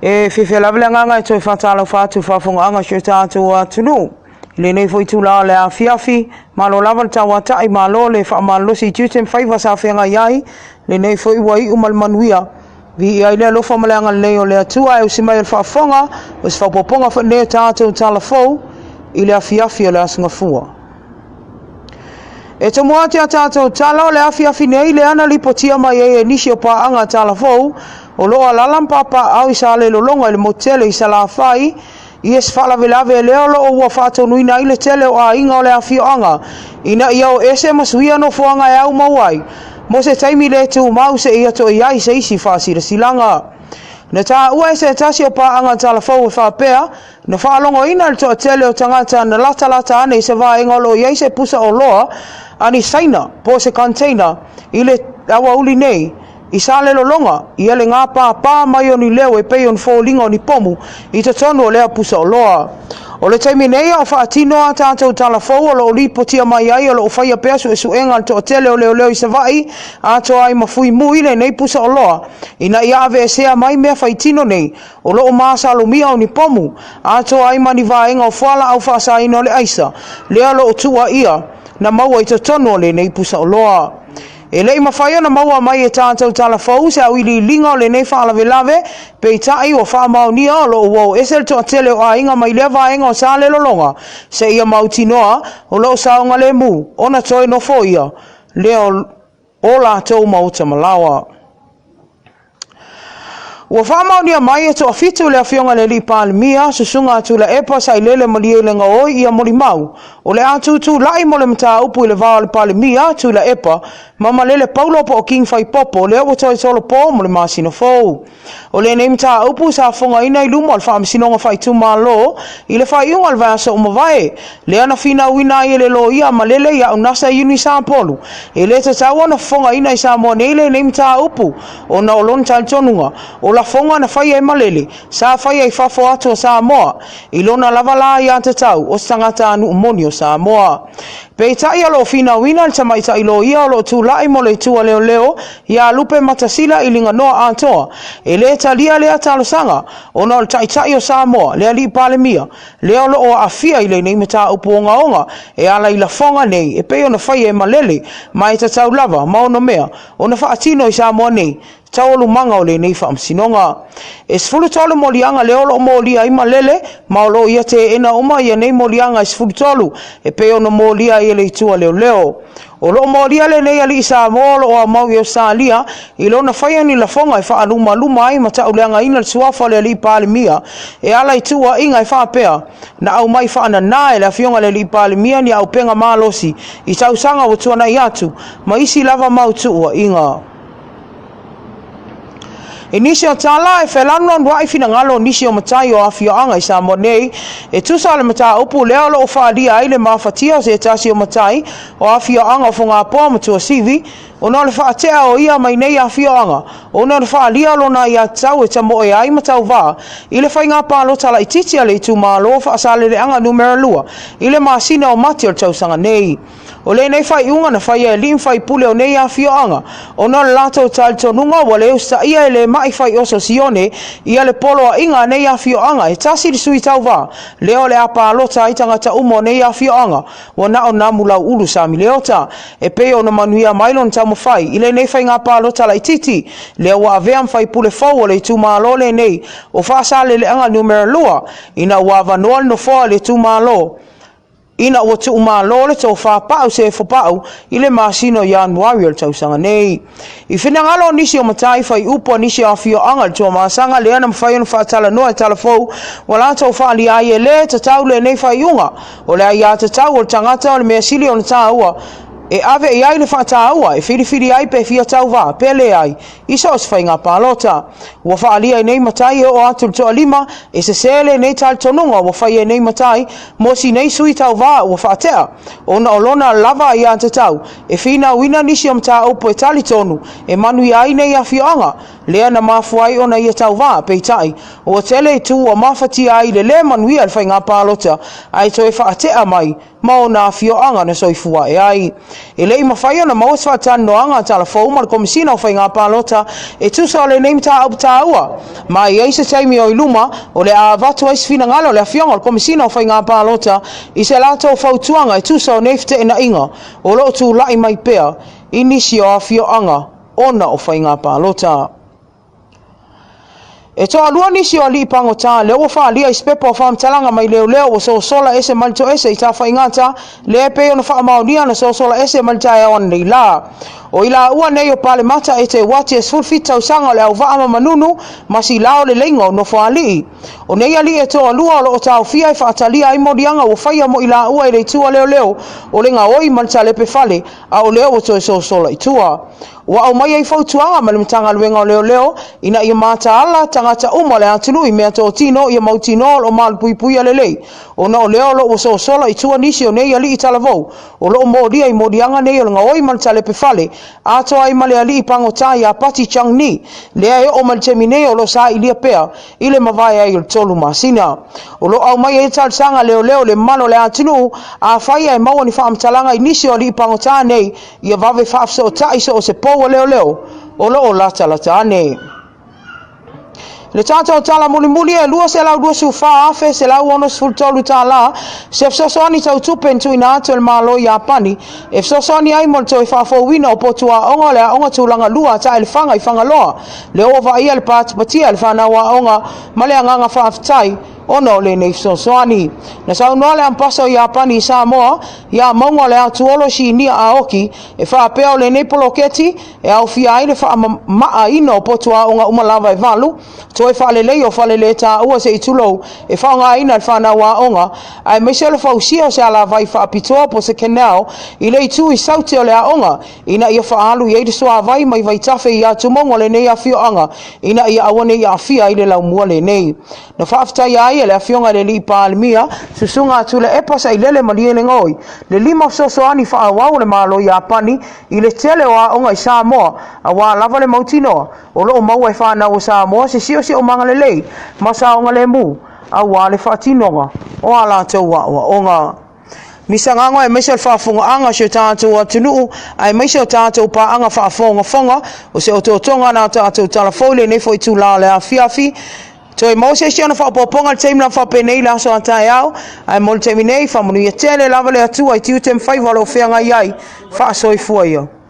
e whiwhelawelanga e toi whatalo whātu whafonga sio tātou atunu. Le nei foi tula le a fiafi, malo lava tawa tai malo le whaamalosi tutem whaiva sa whenga iai, le nei foi wai umalmanuia. Vi ai le lofa malanga leo le atua e usimai al whaafonga, was whapoponga whanea tātou tala fau, i le a fiafi le asunga fua. E te moate a tātou tala o le a fiafi nei le ana lipotia mai e nisi o paanga tala fau, o loa lalampapa au i sa le lolonga i le motele i sa la fai, i es whalavelave e leo lo o ua whātonuina i le tele o a inga o le a fioanga, ina ia o ese masuia no fuanga e au mauai, mo se taimi le tu mau se ia to iai se isi whaasira silanga. Na tā ua e se tasi o paanga tala fau e whapea, na whaalongo ina le toa tele o tangata na lata ane i se vā inga lo iai se pusa o loa, ani saina po se container i le awa uli nei, i sa le lolonga, i ele ngā pā mai o ni leo e pei on fōlinga o ni pomu, i te tonu o lea pusa o loa. O le taimi nei o whaatino a tātou tala fau o lo lipotia mai ai o lo Faia pesu e suenga to o tele o Leoleo i Savaii, a to ai mafui mui le nei pusa o loa. Ina ia ave e sea mai mea whaitino nei, o lo masalomia o ni pomu, a to ai mani vaenga o whala au whaasa ino le aisa, lea lo o tua ia, na maua i te tonu o le nei pusa o loa. E lei mawhaia na maua mai e tātou tala fau se au ili linga o le nei whaalavelave pe i tai o whaamaunia o lo uau esel toa tele o a inga mai lea vaenga o sa le lolonga se ia mautinoa o lo saonga le mu ona toi no fo ia leo o la tau mauta malawa. Ua whaamaunia mai e toa fitu lea fionga le li palemia susunga atu la epa sa i lele malie le ngaoi ia mori mau. O le atutu lai mo le mta upu i le vao le palemia tu la epa mama lele paulo po o king fai popo lea o toi solo po mo le masino fau. O le nei mta upu sa fonga ina i lumo al whaamisinonga fai tu malo i le fai iunga al vasa umavae. Lea na fina uina i le lo ia ma lele ia unasa iuni sa polu. E le tatawa na fonga ina i Samoa nei le nei mta upu o na olon taltonunga. O la fonga na Faia e malele, sa Faia i fafo atu o Samoa, i lona lavala i ante tau, o tangata anu umoni o Samoa. Pe tai alo fina wina le tamaita i lo ia o lo tūlai mo le tua Leoleo, ia lupe matasila i linga noa antoa, e le talia lea talosanga, o na le tai o Samoa, lea li palemia, lea lo o afia i le nei mata upu onga, e ala i la fonga nei, e peo na Faia e malele, mai ta tau lava, maono mea, o na whaatino i Samoa nei, tauolu manga o le nei whaamsinonga. E sfulu tolu molianga leo lo molia i malele, maolo ia te ena uma ia nei molianga e sfulu tolu, e peo na molia i le itua Leoleo. O lo molia le nei ali i Samoa o a mau i o Salia, i lo na Faia ni la fonga i wha luma ai mata uleanga ina le suafa le li palemia, e ala i tua inga i wha pea, na au mai wha ananae le fionga le li palemia ni au penga malosi, i tausanga o tuana i atu, ma isi lava mau tua inga. E nisi o tala e whelano nwa i fina ngalo nisi o matai o awhioanga i Samoa nei, e tusa le mata upu leo lo o whaadia ai le mawhatia o se tasi o matai o awhioanga o whunga poa matua sivi, o na le whaatea o ia mai nei awhioanga, o na le whaalia lo na ia tau e tamo e ai matau vā, i le whainga pālo tala i titi a le tu mālo whaasale le anga numera lua, i le masina o mati o tausanga nei. O le nei whai unga na Faia e lim whai pule o nei awhioanga, o na le lato tali tonunga wa le usta ia e le mai whai oso sione, ia le polo a inga nei awhioanga, e tasi li sui tau vā, leo le apa alota i tangata umo nei awhioanga, wa na o namu lau ulu sami leota, e peo na manuia mailon tamo whai, i le nei whai ngā pa alota la i titi, leo wa avea mwhai pule fau o le tu malo le nei, o whaasale le anga numera lua, ina wa vanoal no foa le tu malo, ina ua tu malo le tau whapau se whapau i le masino Januari o tau sanga nei. I whinangalo nisi o matai whai upo nisi a whioanga le tua masanga le ana mwhai anu whaatala noa e tala fau wala tau whaali ai e le tatau le nei whai unga o le ai a tatau o le tangata o le mea sili o le tāua e ave e ai le whaataua e whiri ai pe fia tau wā pele ai isa o se whainga pālota ua whaali ai nei matai o atu le toa lima e se sele nei tal tonunga ua whai ai nei matai mo si nei sui tau wā ua whaatea ona olona lava i ante tau e whina wina nisi o mta upo e tali tonu e manui ai nei a whioanga lea na mafuai ona ia tau vā peitai o tele tu o mawhati ai le manui al whainga pālota ai toi whaatea mai mao na fioanga na soifua e ai. E lei mawhaia na maus whaatano anga tala whau ma komisina o whainga pālota e tusa o le neim tā au tā ua. Mai eisa taimi o iluma o le a vatu eis fina ngalo le a fionga o komisina o whainga pālota i se lato o whautuanga e tusa o neifte e na inga o lo tu lai mai pea inisi o a fioanga ona o whainga pālota. E toa lua nisi o li pango tā, leo wha lia i spepo o whaamtalanga mai Leoleo o so sola ese malito ese i tā whaingata, le pe o na wha maonia na so sola ese malita e awan nei la. O ila ua nei o pale mata e te wati e sulfita usanga o le au vaa manunu, masi lao le lengo no wha li. O nei ali e toa lua o lo o tau fia e whaatalia ai modianga o whaia mo ila ua e le tua Leoleo, o le nga oi malita le pe fale, a o leo o to e so sola i tua. Wa au mai ai fautuanga ma le mtanga luenga o Leoleo, ina ia mata ala tangata uma le atunu i mea tō tino ia mautino o mal pui pui ale lei. O na o leo lo o so sola i tua nisi o nei ali i talavou. O lo o modia i modianga nei o nga oi malta le pe fale, ato ai male ali i pango tā i a pati chang ni, lea e o maltemi nei o lo sa i lia pea, i le mawai ai o tolu masina. O lo au mai e tal sanga Leoleo le malo le atunu, a Faia e maua ni whaamtalanga i nisi o ali i pango tā nei, ia vave whaafso o ta iso o se o Leoleo o lo o lata lata ane. Le tata o tala muli muli e lua se lau dua su wha afe se lau ono sfultolu ta la se fsosoani tau tupen tu ina atu el malo i apani e fsosoani ai mon toi wha wina o potua onga le a onga tūlanga lua ta el whanga i whanga loa le ova ia le pātu patia el whana wa onga male anganga wha aftai ono le nei fsosoani. Na sau noa le ampaso i apani i Samoa ia maunga le atu olo si nia a oki e wha apea o le nei poloketi e au fia ai le wha maa ino o potua onga umalava e valu toi whalelei o whalele tā ua se i tulou e whaonga ina le whanau wa onga ai meiselo whausia o se ala vai whaapitoa po se kenao i lei tu i saute o le a onga ina ia whaalu i eide soa vai mai vai tafe i atu mongo le nei a fioanga ina ia awane i a fia i le lau mua le nei. Na whaaftai ai e le a fionga le li pālimia susunga atu le epasa i lele malie le ngoi le lima sosoani whaawau le malo i apani i le tele o a onga i Samoa a wā lava le mautinoa o lo o maua e whanau o Samoa se sio si o manga le lei masa onga le mu a wā le whaatinonga o ala tau wa onga. Misa nganga e meisa whaafonga anga se tātou atunuu ai meisa o tātou pa anga whaafonga fonga o se o tōtonga nā tātou talafole nei fo i tū le a fiafi toi mo se siona fa poponga team la fa penei la so atai au ai mo teminei fa mo ia tele lava le atua i tiu tem 5 alo feanga iai fa so i fuaia.